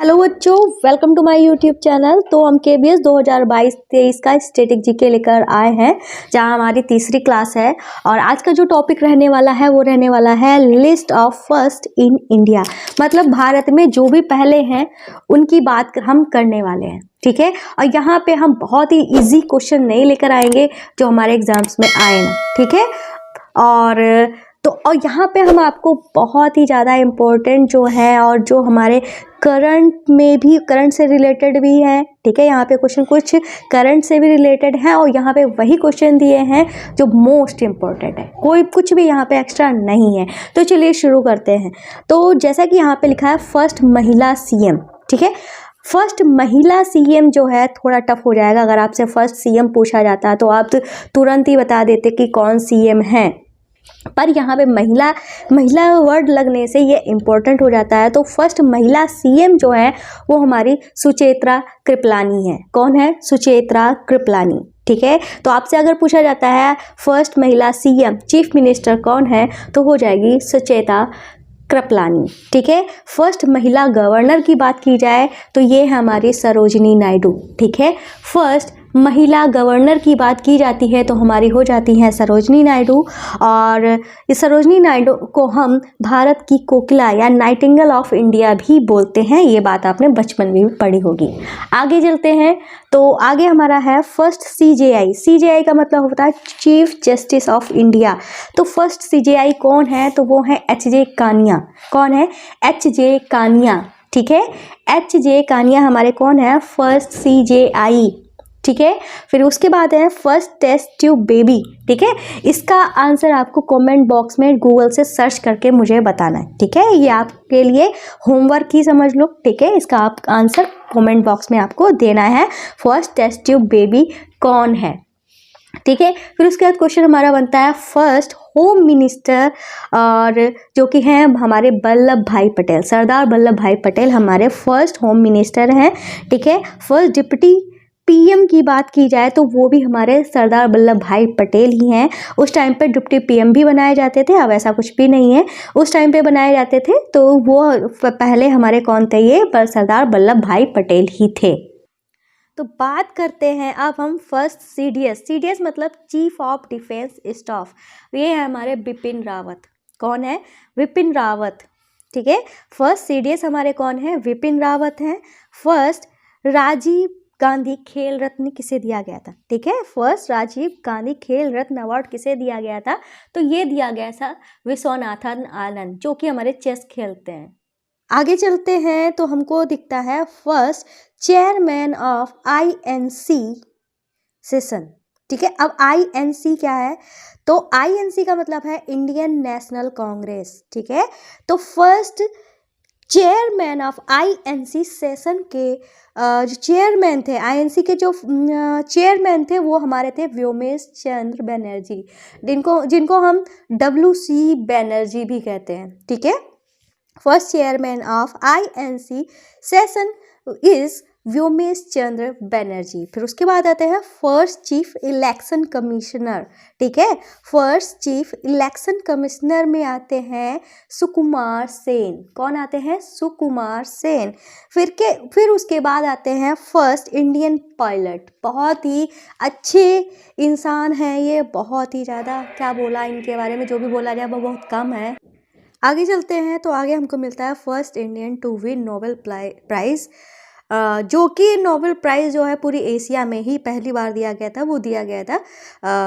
Hello बच्चों, welcome to my YouTube channel. तो हम केबीएस 2022-23 का स्टैटिक जीके लेकर आए हैं, जहां हमारी तीसरी क्लास है। और आज का जो टॉपिक रहने वाला है वो रहने वाला है list of first in India. मतलब भारत में जो भी पहले हैं उनकी बात हम करने वाले हैं, ठीक है। और यहाँ पे हम बहुत ही इजी क्वेश्चन नहीं लेकर आएंगे जो हमारे एग्जाम्स में आए ना, ठीक है। और यहाँ पे हम आपको बहुत ही ज़्यादा इम्पोर्टेंट जो है और जो हमारे करंट से रिलेटेड भी है, ठीक है। यहाँ पे क्वेश्चन कुछ करंट से भी रिलेटेड है और यहाँ पे वही क्वेश्चन दिए हैं जो मोस्ट इम्पोर्टेंट है, कोई कुछ भी यहाँ पे एक्स्ट्रा नहीं है। तो चलिए शुरू करते हैं। तो जैसा कि यहाँ पे लिखा है फर्स्ट महिला सीएम, ठीक है। फर्स्ट महिला सीएम जो है थोड़ा टफ हो जाएगा। अगर आपसे फर्स्ट सीएम पूछा जाता तो आप तुरंत ही बता देते कि कौन सीएम है, पर यहाँ पे महिला वर्ड लगने से ये इम्पोर्टेंट हो जाता है। तो फर्स्ट महिला सीएम जो है वो हमारी सुचेता कृपलानी है। कौन है? सुचेता कृपलानी, ठीक है। तो आपसे अगर पूछा जाता है फर्स्ट महिला सीएम चीफ मिनिस्टर कौन है, तो हो जाएगी सुचेता कृपलानी, ठीक है। फर्स्ट महिला गवर्नर की बात की जाए तो ये है हमारी सरोजिनी नायडू, ठीक है। फर्स्ट महिला गवर्नर की बात की जाती है तो हमारी हो जाती हैं सरोजिनी नायडू। और इस सरोजिनी नायडू को हम भारत की कोकिला या नाइटिंगेल ऑफ इंडिया भी बोलते हैं। ये बात आपने बचपन में भी पढ़ी होगी। आगे चलते हैं। तो आगे हमारा है फर्स्ट सीजेआई। सीजेआई का मतलब होता है चीफ जस्टिस ऑफ इंडिया। तो फर्स्ट सीजेआई कौन है? तो वो है एच.जे. कानिया। कौन है? एच.जे. कानिया, ठीक है। एच.जे. कानिया हमारे कौन है? फर्स्ट सीजेआई, ठीक है। फिर उसके बाद है फर्स्ट टेस्ट ट्यूब बेबी, ठीक है। इसका आंसर आपको कमेंट बॉक्स में गूगल से सर्च करके मुझे बताना है, ठीक है। ये आपके लिए होमवर्क ही समझ लो, ठीक है। इसका आप आंसर कमेंट बॉक्स में आपको देना है। फर्स्ट टेस्ट ट्यूब बेबी कौन है, ठीक है। फिर उसके बाद क्वेश्चन हमारा बनता है फर्स्ट होम मिनिस्टर, और जो कि हैं हमारे वल्लभ भाई पटेल। सरदार वल्लभ भाई पटेल हमारे फर्स्ट होम मिनिस्टर हैं, ठीक है। फर्स्ट डिप्टी पीएम की बात की जाए तो वो भी हमारे सरदार वल्लभ भाई पटेल ही हैं। उस टाइम पे डिप्टी पीएम भी बनाए जाते थे, अब ऐसा कुछ भी नहीं है। उस टाइम पे बनाए जाते थे तो वो पहले हमारे कौन थे? ये पर सरदार वल्लभ भाई पटेल ही थे। तो बात करते हैं अब हम फर्स्ट सीडीएस। सीडीएस मतलब चीफ ऑफ डिफेंस स्टाफ। ये है हमारे बिपिन रावत। कौन है? विपिन रावत, ठीक है। फर्स्ट सीडीएस हमारे कौन है? विपिन रावत हैं। फर्स्ट राजीव गांधी खेल रत्न किसे दिया गया था? ठीक है। फर्स्ट राजीव गांधी खेल रत्न अवार्ड किसे दिया गया था? तो ये दिया गया था विश्वनाथन आनंद, जो कि हमारे चेस खेलते हैं। आगे चलते हैं तो हमको दिखता है first chairman of INC session, ठीक है। अब आईएनसी क्या है? तो आईएनसी का मतलब है इंडियन नेशनल कांग्रेस, ठीक है। तो first chairman of INC session के जो चेयरमैन थे, आईएनसी के जो चेयरमैन थे वो हमारे थे व्योमेश चंद्र बनर्जी, जिनको हम WC बनर्जी भी कहते हैं, ठीक है। First chairman of INC session is Womesh Chandra Banerjee. फिर उसके बाद आते हैं फर्स्ट चीफ इलेक्शन कमिश्नर, ठीक है। फर्स्ट चीफ इलेक्शन कमिश्नर में आते हैं सुकुमार सेन। कौन आते हैं? सुकुमार सेन। फिर उसके बाद आते हैं फर्स्ट इंडियन पायलट। बहुत ही अच्छे इंसान हैं ये, बहुत ही ज़्यादा क्या बोला इनके बारे में, जो भी बोला जाए वो बहुत कम है। आगे चलते हैं तो आगे हमको मिलता है first Indian to win Nobel prize, जो कि नोबेल प्राइज़ जो है पूरी एशिया में ही पहली बार दिया गया था। वो दिया गया था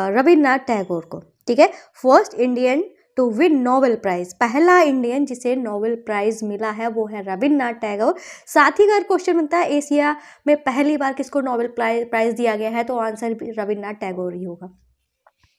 रविन्द्रनाथ टैगोर को, ठीक है। First Indian to win Nobel prize, पहला इंडियन जिसे नोबेल प्राइज़ मिला है वो है रविन्द्रनाथ टैगोर। साथ ही अगर क्वेश्चन बनता है एशिया में पहली बार किसको नोबेल प्राइज़ दिया गया है, तो आंसर भी रविन्द्रनाथ टैगोर ही होगा,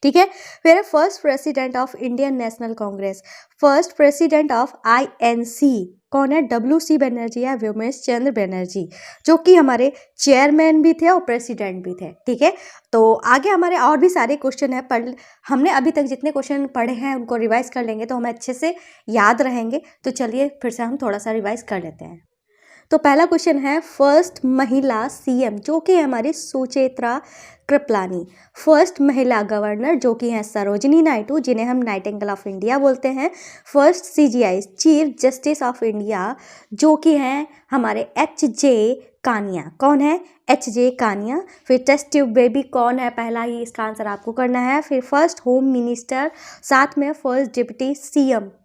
ठीक है। फिर first president of Indian National Congress. First president of INC कौन है? WC बनर्जी या व्योमेश चंद्र बनर्जी, जो कि हमारे चेयरमैन भी थे और प्रेसिडेंट भी थे, ठीक है। तो आगे हमारे और भी सारे क्वेश्चन हैं, पर हमने अभी तक जितने क्वेश्चन पढ़े हैं उनको रिवाइज कर लेंगे तो हमें अच्छे से याद रहेंगे। तो चलिए फिर से हम थोड़ा सा रिवाइज कर लेते हैं। तो पहला क्वेश्चन है फर्स्ट महिला सीएम, जो कि हमारी सुचेता कृपलानी। फर्स्ट महिला गवर्नर जो कि हैं सरोजिनी नायडू, जिन्हें हम नाइटिंगेल ऑफ इंडिया बोलते हैं। First CGI chief justice of India जो कि हैं हमारे एच.जे. कानिया। कौन है? एच.जे. कानिया। फिर टेस्ट ट्यूब बेबी कौन है? पहला ही इसका आंसर आपको करना है। फिर फर्स्ट होम मिनिस्टर, साथ में फर्स्ट डिप्टी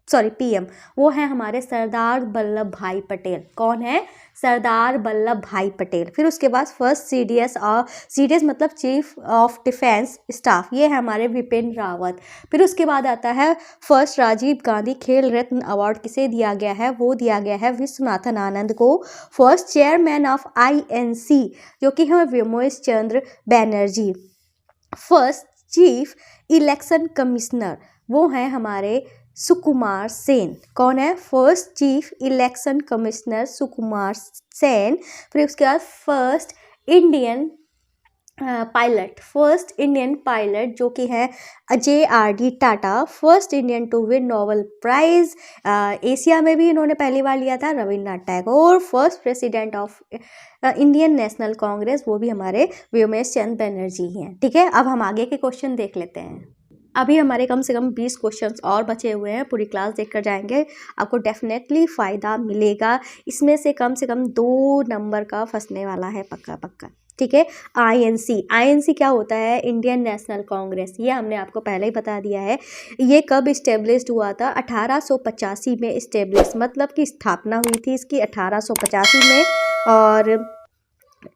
पीएम, वो है हमारे सरदार वल्लभ भाई पटेल। कौन है? सरदार वल्लभ भाई पटेल। फिर उसके बाद फर्स्ट सीडीएस मतलब चीफ ऑफ डिफेंस स्टाफ, ये है हमारे विपिन रावत। फिर उसके बाद आता है फर्स्ट राजीव गांधी खेल रत्न अवार्ड किसे दिया गया है? वो दिया गया है विश्वनाथन आनंद को। फर्स्ट चेयरमैन ऑफ आईएनसी जो कि है Womesh Chandra Banerjee. First chief election commissioner वो हैं हमारे सुकुमार सेन। कौन है? First chief election commissioner Sukumar Sen. फिर उसके बाद फर्स्ट इंडियन पायलट जो कि है JRD Tata. First Indian to win Nobel prize, Asia में भी इन्होंने पहली बार लिया था, Rabindranath Tagore. First president of Indian National Congress वो भी हमारे व्योमेश चंद्र बनर्जी ही हैं। ठीक है, अब हम आगे के क्वेश्चन देख लेते हैं। अभी हमारे कम से कम 20 क्वेश्चंस और बचे हुए हैं, पूरी क्लास देखकर जाएंगे, आपको डेफिनेटली फ़ायदा मिलेगा। इसमें से कम 2 नंबर का फंसने वाला है पक्का पक्का। ठीक है, आईएनसी क्या होता है? Indian National Congress. ये हमने आपको पहले ही बता दिया है। ये कब इस्टेब्लिश्ड हुआ था? 1885 में इस्टेब्लिश, मतलब कि स्थापना हुई थी इसकी 1885 में।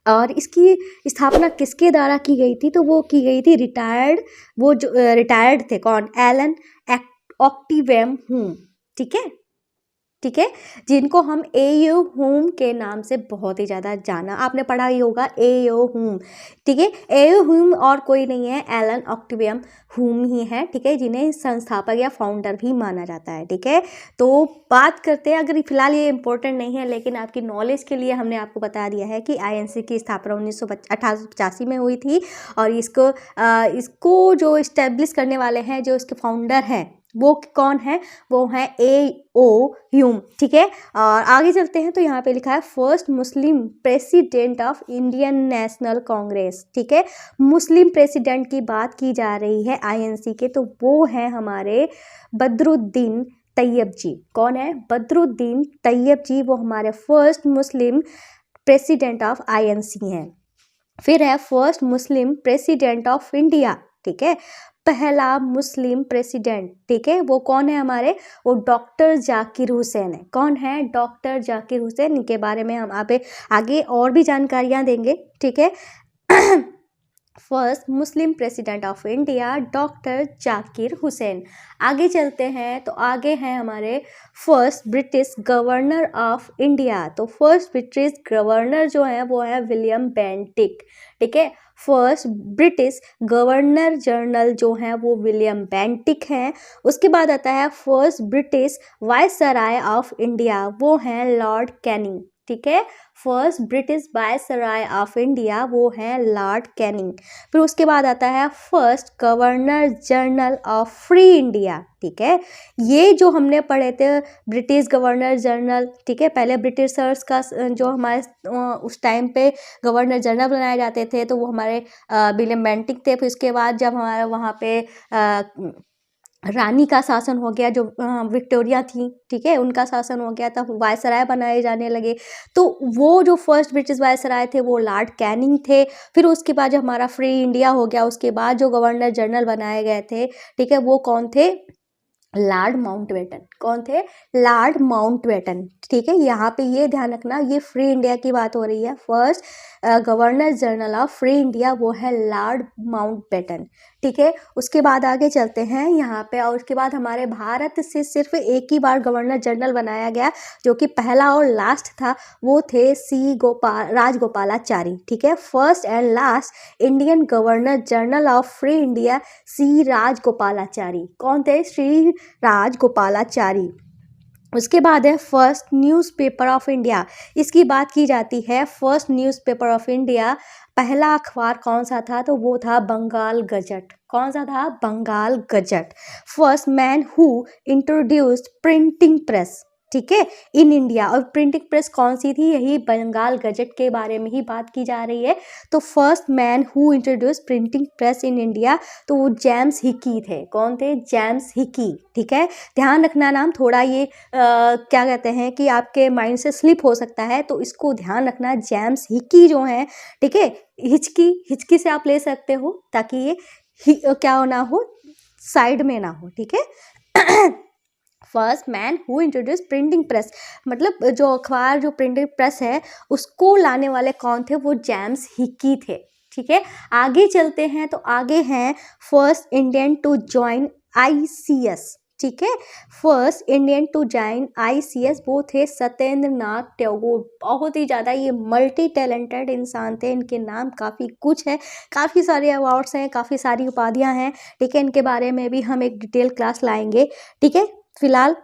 और इसकी स्थापना किसके द्वारा की गई थी? तो वो की गई थी रिटायर्ड थे। कौन? एलन ऑक्टिवेम हुम। ठीक है, जिनको हम एओ हुम के नाम से बहुत ही ज़्यादा जाना, आपने पढ़ा ही होगा एओ हुम। ठीक है, एओ हुम और कोई नहीं है, एलन ऑक्टिवियम हुम ही है। ठीक है, जिन्हें संस्थापक या फाउंडर भी माना जाता है। ठीक है, तो बात करते हैं, अगर फिलहाल ये इंपॉर्टेंट नहीं है लेकिन आपकी नॉलेज के लिए हमने आपको बता दिया है कि आईएनसी की स्थापना 1885 में हुई थी। और इसको जो इस्टेब्लिश करने वाले हैं, जो इसके फाउंडर हैं, वो कौन है? वो है एओ ह्यूम। ठीक है, और आगे चलते हैं तो यहाँ पे लिखा है first Muslim president of Indian National Congress. ठीक है, मुस्लिम प्रेसिडेंट की बात की जा रही है आईएनसी के, तो वो है हमारे बदरुद्दीन तैयब जी। कौन है? बदरुद्दीन तैयब जी, वो हमारे first Muslim president of INC हैं। फिर है first Muslim president of India. ठीक है, पहला मुस्लिम प्रेसिडेंट। ठीक है, वो कौन है हमारे? वो डॉक्टर जाकिर हुसैन है। कौन है? डॉक्टर जाकिर हुसैन। इनके बारे में हम आगे और भी जानकारियां देंगे। ठीक है, first Muslim president of India doctor Zakir Hussain. आगे चलते हैं तो आगे हैं हमारे first British governor of India. तो फर्स्ट ब्रिटिश गवर्नर जो है वो है विलियम बेंटिक। ठीक है, फर्स्ट ब्रिटिश गवर्नर जनरल जो हैं वो विलियम बेंटिक हैं। उसके बाद आता है first British viceroy of India, वो हैं लॉर्ड कैनिंग। ठीक है, first British viceroy of India वो हैं लॉर्ड कैनिंग। फिर उसके बाद आता है first governor general of free India. ठीक है, ये जो हमने पढ़े थे ब्रिटिश गवर्नर जनरल। ठीक है, पहले ब्रिटिशर्स का जो हमारे उस टाइम पे गवर्नर जनरल बनाए जाते थे तो वो हमारे विलियम बेंटिक थे। फिर उसके बाद जब हमारे वहाँ पे रानी का शासन हो गया, जो विक्टोरिया थी, ठीक है, उनका शासन हो गया था, वायसराय बनाए जाने लगे। तो वो जो फर्स्ट ब्रिटिश वायसराय थे वो लॉर्ड कैनिंग थे। फिर उसके बाद जब हमारा फ्री इंडिया हो गया, उसके बाद जो गवर्नर जनरल बनाए गए थे, ठीक है, वो कौन थे? Lord Mountbatten. कौन थे? Lord Mountbatten. ठीक है, यहाँ पे ये ध्यान रखना, ये फ्री इंडिया की बात हो रही है। First governor general of free India वो है लॉर्ड माउंटबेटन। ठीक है, उसके बाद आगे चलते हैं यहाँ पे। और उसके बाद हमारे भारत से सिर्फ एक ही बार गवर्नर जनरल बनाया गया, जो कि पहला और लास्ट था, वो थे राजगोपालाचारी। ठीक है, first and last Indian governor general of free India C Rajagopalachari. कौन थे? श्री राजगोपालाचारी। उसके बाद है फर्स्ट न्यूज़पेपर ऑफ इंडिया। इसकी बात की जाती है, फर्स्ट न्यूज़पेपर ऑफ इंडिया, पहला अखबार कौन सा था? तो वो था बंगाल गजट। कौन सा था? Bengal gazette. First man who introduced printing press. ठीक है, इन इंडिया। और प्रिंटिंग प्रेस कौन सी थी, यही बंगाल गजट के बारे में ही बात की जा रही है। तो first man who introduce printing press in India, तो वो जेम्स हिकी थे। कौन थे, जेम्स हिकी। ठीक है, ध्यान रखना नाम, थोड़ा ये क्या कहते हैं कि आपके माइंड से स्लिप हो सकता है, तो इसको ध्यान रखना। जेम्स हिकी जो है, ठीक है, हिचकी से आप ले सकते हो ताकि ये क्या ना हो, साइड में ना हो। ठीक है, first man who introduce printing press, मतलब जो अखबार, जो प्रिंटिंग प्रेस है उसको लाने वाले कौन थे, वो जेम्स हिकी थे। ठीक है, आगे चलते हैं। तो आगे हैं first Indian to join ICS। ठीक है, first Indian to join ICS वो थे सत्येंद्र नाथ टैगोर। बहुत ही ज़्यादा ये मल्टी टैलेंटेड इंसान थे, इनके नाम काफ़ी कुछ है, काफ़ी सारे अवार्ड्स हैं, काफ़ी सारी उपाधियां हैं। ठीक है, इनके बारे में भी हम एक डिटेल क्लास लाएंगे। ठीक है, फिलहाल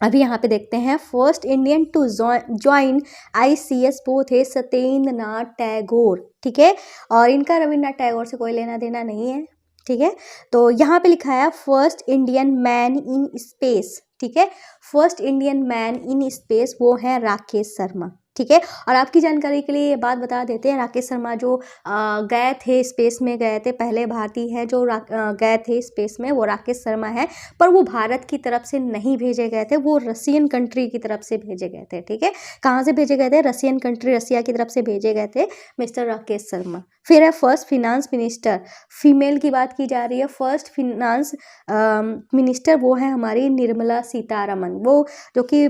अभी यहाँ पे देखते हैं, first Indian to join ICS वो थे सत्येंद्र नाथ टैगोर। ठीक है, और इनका रविन्द्रनाथ टैगोर से कोई लेना देना नहीं है। ठीक है, तो यहाँ पे लिखा है first Indian man in space. ठीक है, first Indian man in space वो है राकेश शर्मा। ठीक है, और आपकी जानकारी के लिए ये बात बता देते हैं, राकेश शर्मा जो गए थे स्पेस में, गए थे, पहले भारतीय है जो गए थे स्पेस में, वो राकेश शर्मा है। पर वो भारत की तरफ से नहीं भेजे गए थे, वो रशियन कंट्री की तरफ से भेजे गए थे। ठीक है, कहाँ से भेजे गए थे, रशियन कंट्री, रसिया की तरफ से भेजे गए थे मिस्टर राकेश शर्मा। फिर है फर्स्ट फिनांस मिनिस्टर, फीमेल की बात की जा रही है। फर्स्ट फिनांस मिनिस्टर वो है हमारी निर्मला सीतारमन, वो जो कि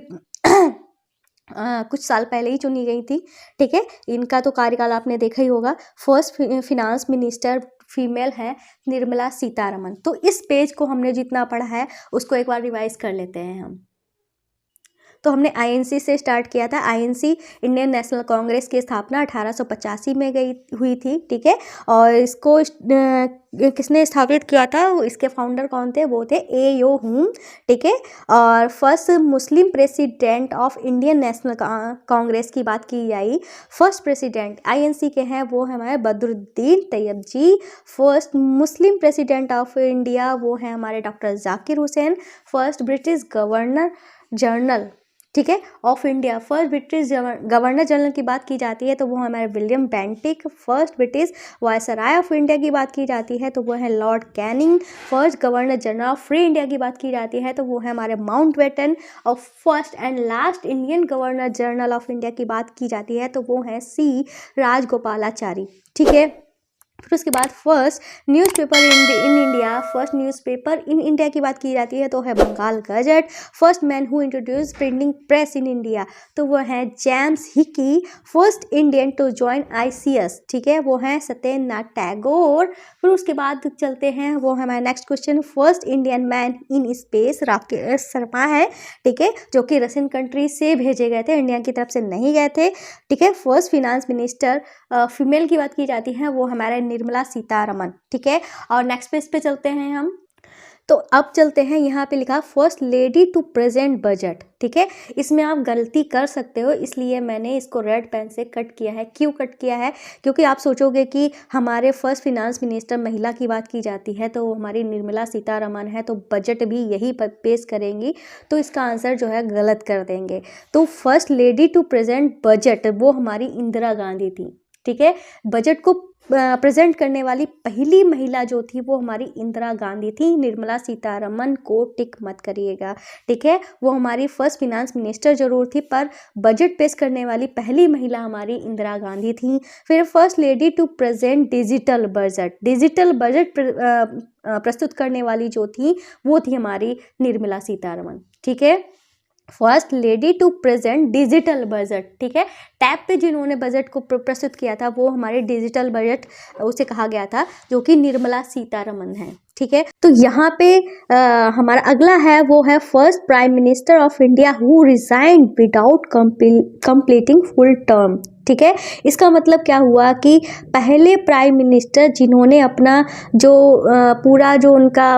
कुछ साल पहले ही चुनी गई थी। ठीक है, इनका तो कार्यकाल आपने देखा ही होगा। फर्स्ट फिनांस मिनिस्टर फीमेल है निर्मला सीतारमन। तो इस पेज को हमने जितना पढ़ा है उसको एक बार रिवाइज कर लेते हैं हम। तो हमने INC से स्टार्ट किया था। INC इंडियन नेशनल कांग्रेस की स्थापना 1885 में हुई थी। ठीक है, और इसको किसने स्थापित किया था, इसके फाउंडर कौन थे, वो थे AO हुम। ठीक है, और first Muslim president of Indian National Congress की बात की जाए, फर्स्ट प्रेसिडेंट INC के हैं वो है हमारे Badruddin Tyabji. First Muslim president of India वो है हमारे doctor Zakir Hussain. First British governor general, ठीक है, of India, first British governor general की बात की जाती है तो वो हमारे William Bentinck. First British viceroy of India की बात की जाती है तो वो है Lord Canning. First governor general of free India की बात की जाती है तो वो है हमारे माउंटबेटन। और first and last Indian governor general of India की बात की जाती है तो वो है C राजगोपालाचारी। ठीक है, फिर उसके बाद first newspaper in India, first newspaper in India की बात की जाती है तो है Bengal gazette. First man who introduce printing press in India तो वो है James Hickey. First Indian to join ICS, ठीक है, वो है सत्येंद्र नाथ टैगोर। फिर उसके बाद चलते हैं, वो हमारा next question, first Indian man in space Rakesh Sharma है। ठीक है, जो कि रशियन कंट्री से भेजे गए थे, इंडिया की तरफ से नहीं गए थे। ठीक है, फर्स्ट फिनांस मिनिस्टर फीमेल की बात की जाती है वो हमारे निर्मला सीतारमन। ठीक है, और नेक्स्ट पेज पे चलते हैं हम। तो अब चलते हैं, यहाँ पे लिखा first lady to present budget. ठीक है, इसमें आप गलती कर सकते हो, इसलिए मैंने इसको रेड पेन से कट किया है। क्यों कट किया है, क्योंकि आप सोचोगे कि हमारे फर्स्ट फिनांस मिनिस्टर महिला की बात की जाती है तो हमारी निर्मला सीतारमन है, तो बजट भी यही पेश करेंगी, तो इसका आंसर जो है गलत कर देंगे। तो first lady to present budget वो हमारी इंदिरा गांधी थी। ठीक है, बजट को प्रेजेंट करने वाली पहली महिला जो थी वो हमारी इंदिरा गांधी थी। निर्मला सीतारमन को टिक मत करिएगा। ठीक है, वो हमारी फर्स्ट फिनांस मिनिस्टर जरूर थी पर बजट पेश करने वाली पहली महिला हमारी इंदिरा गांधी थी। फिर first lady to present digital budget प्रस्तुत करने वाली जो थी वो थी हमारी निर्मला सीतारमन। ठीक है, first lady to present digital budget. ठीक है, टैब पे जिन्होंने बजट को प्रस्तुत किया था वो हमारे डिजिटल बजट उसे कहा गया था, जो कि निर्मला सीतारमन है। ठीक है, तो यहाँ पे हमारा अगला है वो है first prime minister of India who resigned without completing full term. ठीक है, इसका मतलब क्या हुआ कि पहले प्राइम मिनिस्टर जिन्होंने अपना जो पूरा जो उनका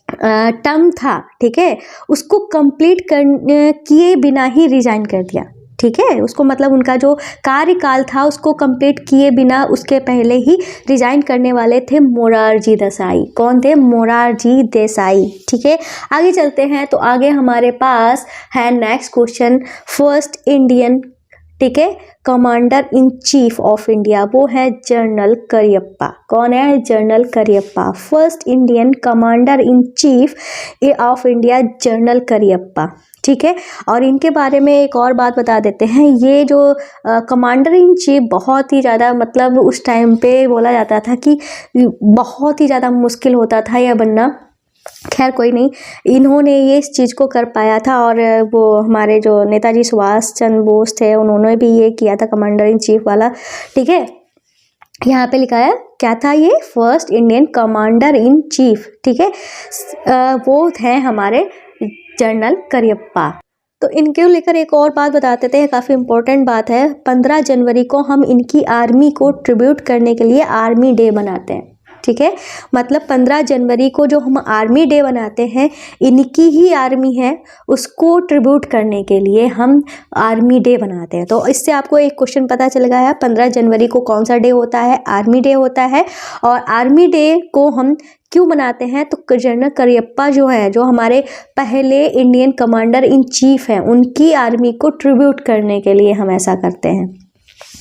टर्म था, ठीक है, उसको कंप्लीट किए बिना ही रिजाइन कर दिया। ठीक है, उसको मतलब उनका जो कार्यकाल था उसको कंप्लीट किए बिना उसके पहले ही रिजाइन करने वाले थे मोरारजी देसाई। कौन थे? मोरारजी देसाई। ठीक है, आगे चलते हैं। तो आगे हमारे पास है नेक्स्ट क्वेश्चन, फर्स्ट इंडियन, ठीक है, commander in chief of India, वो है जनरल करियप्पा। कौन है? General Cariappa. First Indian commander in chief of India, general Cariappa. ठीक है, और इनके बारे में एक और बात बता देते हैं, ये जो कमांडर इन चीफ बहुत ही ज़्यादा मतलब उस टाइम पे बोला जाता था कि बहुत ही ज़्यादा मुश्किल होता था यह बनना। खैर कोई नहीं, इन्होंने ये इस चीज़ को कर पाया था। और वो हमारे जो नेताजी सुभाष चंद्र बोस थे उन्होंने भी ये किया था, कमांडर इन चीफ वाला। ठीक है, यहाँ पे लिखा है क्या था ये? First Indian commander in chief. ठीक है, वो थे हमारे जनरल करियप्पा। तो इनके लेकर एक और बात बता देते हैं, काफ़ी इंपॉर्टेंट बात है। 15 जनवरी को हम इनकी आर्मी को ट्रिब्यूट करने के लिए आर्मी डे मनाते हैं। ठीक है, मतलब 15 जनवरी को जो हम आर्मी डे बनाते हैं, इनकी ही आर्मी है, उसको ट्रिब्यूट करने के लिए हम आर्मी डे बनाते हैं। तो इससे आपको एक क्वेश्चन पता चल गया है, 15 जनवरी को कौन सा डे होता है? आर्मी डे होता है। और आर्मी डे को हम क्यों मनाते हैं? तो जनरल करियप्पा जो है, जो हमारे पहले इंडियन कमांडर इन चीफ हैं, उनकी आर्मी को ट्रिब्यूट करने के लिए हम ऐसा करते हैं।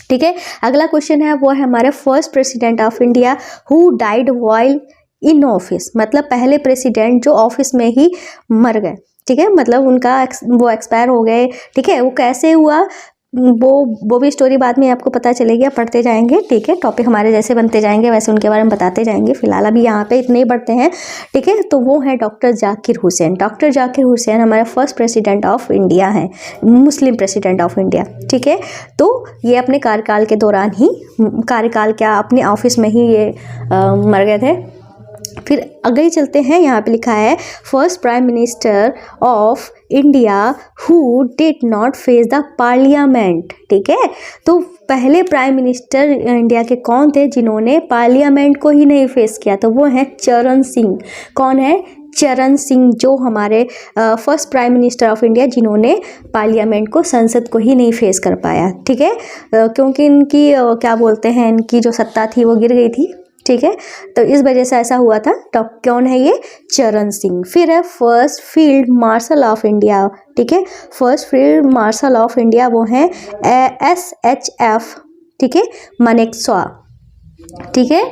ठीक है, अगला क्वेश्चन है, वो है हमारे first president of India who died while in office, मतलब पहले प्रेसिडेंट जो ऑफिस में ही मर गए। ठीक है, मतलब उनका वो एक्सपायर हो गए। ठीक है, वो कैसे हुआ वो भी स्टोरी बाद में आपको पता चलेगी, आप पढ़ते जाएंगे। ठीक है, टॉपिक हमारे जैसे बनते जाएंगे वैसे उनके बारे में बताते जाएंगे। फिलहाल अभी यहाँ पे इतने ही बढ़ते हैं। ठीक है, तो वो है डॉक्टर जाकिर हुसैन। डॉक्टर जाकिर हुसैन हमारे फर्स्ट प्रेसिडेंट ऑफ इंडिया हैं, मुस्लिम प्रेसिडेंट ऑफ इंडिया। ठीक है, तो ये अपने कार्यकाल के दौरान ही, कार्यकाल क्या अपने ऑफिस में ही ये मर गए थे। फिर आगे चलते हैं, यहाँ पे लिखा है first prime minister of India who did not face the parliament. ठीक है, तो पहले प्राइम मिनिस्टर इंडिया के कौन थे जिन्होंने पार्लियामेंट को ही नहीं फेस किया? तो वो हैं चरण सिंह। कौन है? चरण सिंह, जो हमारे first prime minister of India जिन्होंने पार्लियामेंट को, संसद को ही नहीं फेस कर पाया। ठीक है, क्योंकि इनकी क्या बोलते हैं, इनकी जो सत्ता थी वो गिर गई थी। ठीक है, तो इस वजह से ऐसा हुआ था। टॉप कौन है? ये चरण सिंह। फिर है first field marshal of India. ठीक है, first field marshal of India वो हैं SHF। ठीक है, मानेकशॉ। ठीक है,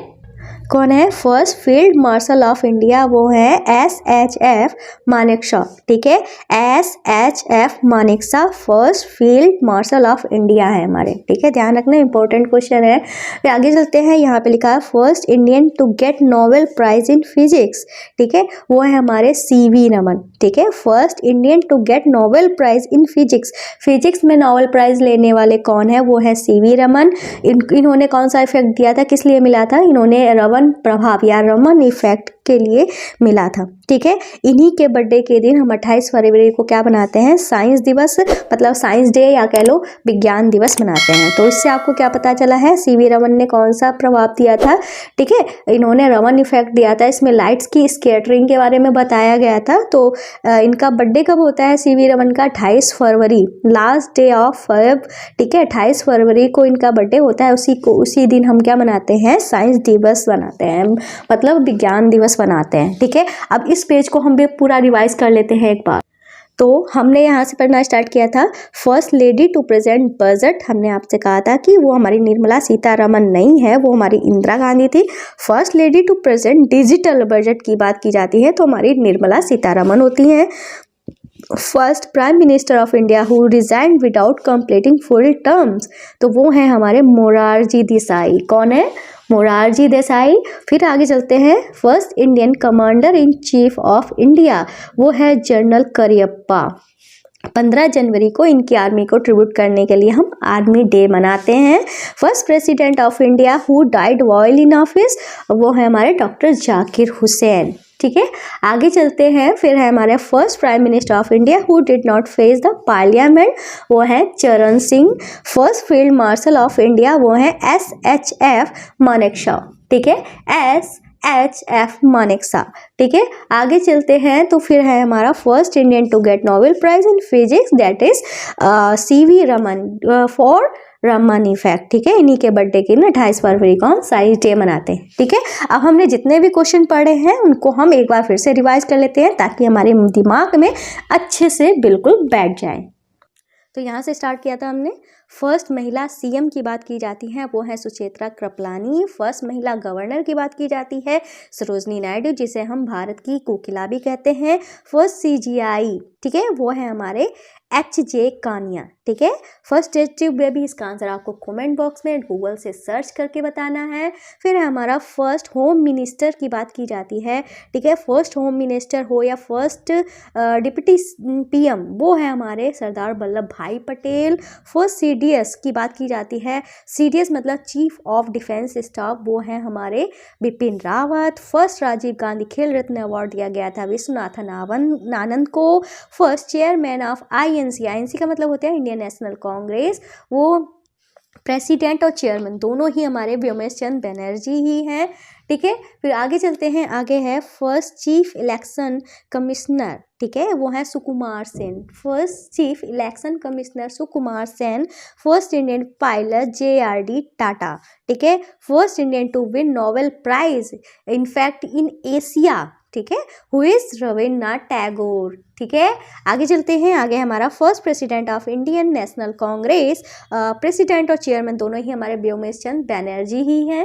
कौन है? First field marshal of India वो है SHF मानेकशॉ। ठीक है, SHF Manekshaw first field marshal of India है हमारे। ठीक है, ध्यान रखना, इंपॉर्टेंट क्वेश्चन है। फिर आगे चलते हैं, यहाँ पे लिखा है first Indian to get Nobel prize in physics. ठीक है, वो है हमारे CV रमन। ठीक है, first Indian to get Nobel prize in physics. Physics में नोबेल प्राइज लेने वाले कौन है? वो है CV रमन। इन्होंने कौन सा इफेक्ट दिया था? किस लिए मिला था? इन्होंने रमन प्रभाव या रमन इफेक्ट के लिए मिला था। ठीक है, इन्हीं के बर्थडे के दिन हम 28 फरवरी को क्या बनाते हैं? साइंस दिवस, मतलब साइंस डे या कह लो विज्ञान दिवस मनाते हैं। तो इससे आपको क्या पता चला है? CV रमन ने कौन सा प्रभाव दिया था? ठीक है, इन्होंने रमन इफेक्ट दिया था। इसमें लाइट्स की स्कैटरिंग के बारे में बताया गया था। तो इनका बर्थडे कब होता है? CV रमन का 28 फरवरी, लास्ट डे ऑफ फेब। ठीक है, 28 फरवरी को इनका बर्थडे होता है। उसी दिन हम क्या मनाते हैं? साइंस दिवस बनाते हैं, मतलब विज्ञान दिवस बनाते हैं। ठीक है, अब इस पेज को हम भी पूरा रिवाइज कर लेते हैं एक बार। तो हमने यहाँ से पढ़ना स्टार्ट किया था, first lady to present budget. हमने आपसे कहा था कि वो हमारी निर्मला सीतारमन नहीं है, वो हमारी इंदिरा गांधी थी। First lady to present digital budget की बात की जाती है तो हमारी निर्मला सीतारमन होती हैं। First prime minister of India who resign without completing full terms, तो वो है हमारे मोरारजी देसाई। कौन है? मोरारजी देसाई। फिर आगे चलते हैं, first Indian commander in chief of India वो है जनरल करियप्पा। 15 जनवरी को इनकी आर्मी को ट्रिब्यूट करने के लिए हम आर्मी डे मनाते हैं। First president of India who died while in office वो है हमारे डॉक्टर जाकिर हुसैन। ठीक है, आगे चलते हैं। फिर है हमारे first prime minister of India who did not face the parliament वो है चरण Singh. First field marshal of India वो है SHF मानेकशॉ। ठीक है, H.F. मानेकशॉ। ठीक है, आगे चलते हैं तो फिर है हमारा first Indian to get Nobel prize in physics, that is C.V. Raman for Raman effect. ठीक है, इन्हीं के बर्थडे के दिन 28 फरवरी को हम साइंस डे मनाते हैं। ठीक है, अब हमने जितने भी क्वेश्चन पढ़े हैं उनको हम एक बार फिर से रिवाइज कर लेते हैं ताकि हमारे दिमाग में अच्छे से बिल्कुल बैठ जाए। तो यहाँ से स्टार्ट किया था हमने। फर्स्ट महिला सीएम की बात की जाती है, वो है सुचेत्रा कृपलानी। फर्स्ट महिला गवर्नर की बात की जाती है, सरोजनी नायडू, जिसे हम भारत की कोकिला भी कहते हैं। फर्स्ट सीजीआई, ठीक है, वो है हमारे H.J. कानिया। ठीक है, फर्स्ट टेस्ट ट्यूब बेबी, इसका आंसर आपको कमेंट बॉक्स में गूगल से सर्च करके बताना है। फिर है हमारा फर्स्ट होम मिनिस्टर की बात की जाती है। ठीक है, फर्स्ट होम मिनिस्टर हो या फर्स्ट डिप्टी पीएम, वो है हमारे सरदार वल्लभ भाई पटेल। फर्स्ट CDS की बात की जाती है, CDS मतलब चीफ ऑफ डिफेंस स्टाफ, वो है हमारे बिपिन रावत। फर्स्ट राजीव गांधी खेल रत्न अवार्ड दिया गया था विश्वनाथन आनंद को। फर्स्ट चेयरमैन ऑफ INC का मतलब होता है इंडियन नेशनल कांग्रेस, वो प्रेसिडेंट और चेयरमैन दोनों ही हमारे व्योमेश चंद्र बनर्जी ही हैं। ठीक है, फिर आगे चलते हैं। आगे है फर्स्ट चीफ इलेक्शन कमिश्नर, ठीक है, वो है Sukumar Sen. First chief election commissioner Sukumar Sen. First Indian pilot JRD Tata. ठीक है, first Indian to win Nobel prize in fact in Asia, ठीक है, हु इज रविन्द्रनाथ टैगोर। ठीक है, आगे चलते हैं। आगे हमारा first president of Indian National Congress, president और चेयरमैन दोनों ही हमारे व्योमेश चंद्र बनर्जी ही हैं।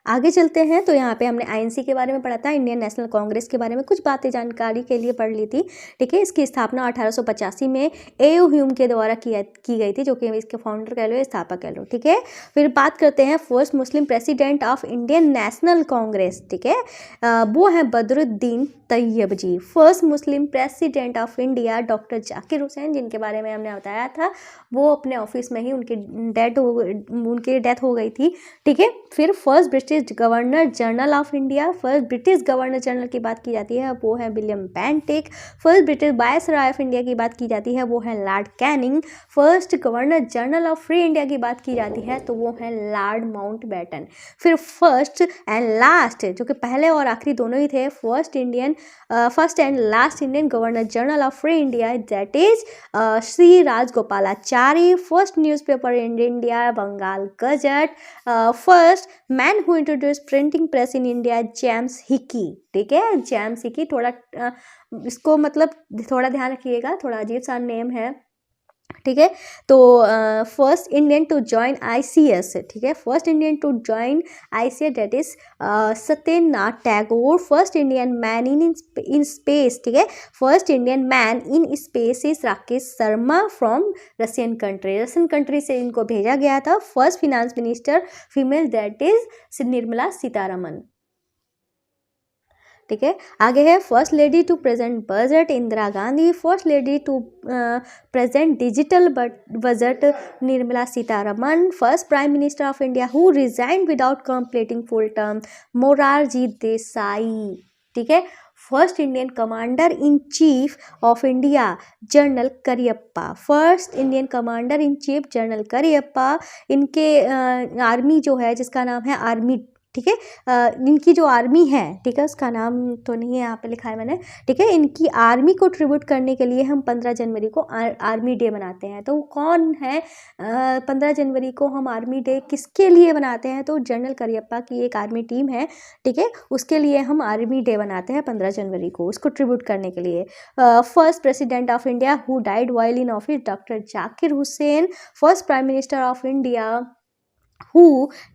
आगे चलते हैं तो यहाँ पे हमने INC के बारे में पढ़ा था, इंडियन नेशनल कांग्रेस के बारे में कुछ बातें जानकारी के लिए पढ़ ली थी। ठीक है, इसकी स्थापना 1885 में A.U. ह्यूम के द्वारा की गई थी, जो कि इसके फाउंडर कह लो या स्थापक कह लो। ठीक है, फिर बात करते हैं first Muslim president of Indian National Congress. ठीक है, वो है Badruddin Tyabji. First Muslim president of India doctor Zakir Hussain, जिनके बारे में हमने बताया था, वो अपने ऑफिस में ही उनकी डेथ हो गई थी। ठीक है, फिर first British governor general of India, first British governor general की बात की जाती है, वो है William Bentinck. First British viceroy of India की बात की जाती है, वो है Lord Canning. First governor general of free India की बात की जाती है, तो वो है लॉर्ड माउंटबेटन। फिर फर्स्ट एंड लास्ट, जो कि पहले और आखिरी दोनों ही थे, first and last Indian governor general of free India, that is Shri Rajagopalachari. First newspaper in India, Bengal gazette. First man who introduce printing press in India, James Hickey. ठीक है, जेम्स हिकी, थोड़ा इसको मतलब थोड़ा ध्यान रखिएगा, थोड़ा अजीब सा नेम है। ठीक है, तो first Indian to join ICS, ठीक है, first Indian to join ICS that is Satyendranath Tagore. First Indian man in space, ठीक है, first Indian man in space is Rakesh Sharma from Russian country से इनको भेजा गया था। First finance minister female that is Nirmala Sitharaman. ठीक है, आगे है first lady to present budget Indira Gandhi. First lady to present digital budget Nirmala Sitharaman. First prime minister of India who resign without completing full term, Morarji Desai. ठीक है, first Indian commander in chief of India, general Cariappa. First Indian commander in chief general Cariappa. इनके army जो है, जिसका नाम है army, ठीक है, इनकी जो आर्मी है, ठीक है, उसका नाम तो नहीं है यहाँ पे लिखा है मैंने। ठीक है, इनकी आर्मी को ट्रिब्यूट करने के लिए हम 15 जनवरी को आर्मी डे मनाते हैं। तो कौन है 15 जनवरी को हम आर्मी डे किसके लिए बनाते हैं? तो जनरल करियप्पा की एक आर्मी टीम है, ठीक है, उसके लिए हम आर्मी डे बनाते हैं 15 जनवरी को, उसको ट्रिब्यूट करने के लिए। First president of India who died while in office, doctor Zakir Hussain. First prime minister of India who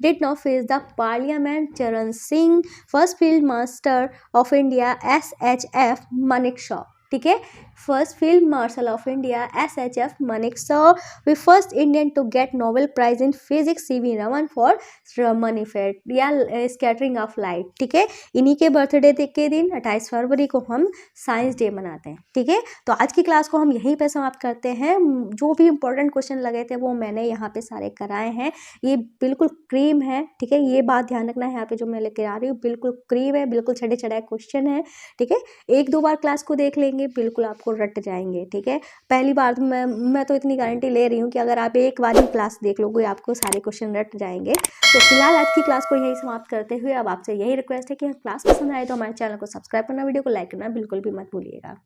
did not face the parliament, Charan Singh. First field master of India, SHF Manekshaw. ठीक है, first field marshal of India SHF Manekshaw। We first Indian to get Nobel prize in physics, C.V. Raman for Raman effect या scattering of light. ठीक है, इन्हीं के birthday के दिन 28 फरवरी को हम साइंस डे मनाते हैं। ठीक है, तो आज की क्लास को हम यहीं पे समाप्त करते हैं। जो भी इंपॉर्टेंट क्वेश्चन लगे थे वो मैंने यहाँ पे सारे कराए हैं। ये बिल्कुल क्रीम है, ठीक है, ये बात ध्यान रखना है, यहाँ पे जो मैं लेकर आ रही हूँ बिल्कुल क्रीम है, बिल्कुल छड़े चढ़ाए क्वेश्चन है। ठीक है, एक दो बार क्लास को देख लेंगे, बिल्कुल आप आपको रट जाएंगे। ठीक है, पहली बार तो मैं तो इतनी गारंटी ले रही हूँ कि अगर आप एक बार ही क्लास देख लोगे आपको सारे क्वेश्चन रट जाएंगे। तो फिलहाल आज की क्लास को यही समाप्त करते हुए अब आपसे यही रिक्वेस्ट है कि क्लास पसंद आए तो हमारे चैनल को सब्सक्राइब करना, वीडियो को लाइक करना बिल्कुल भी मत भूलिएगा।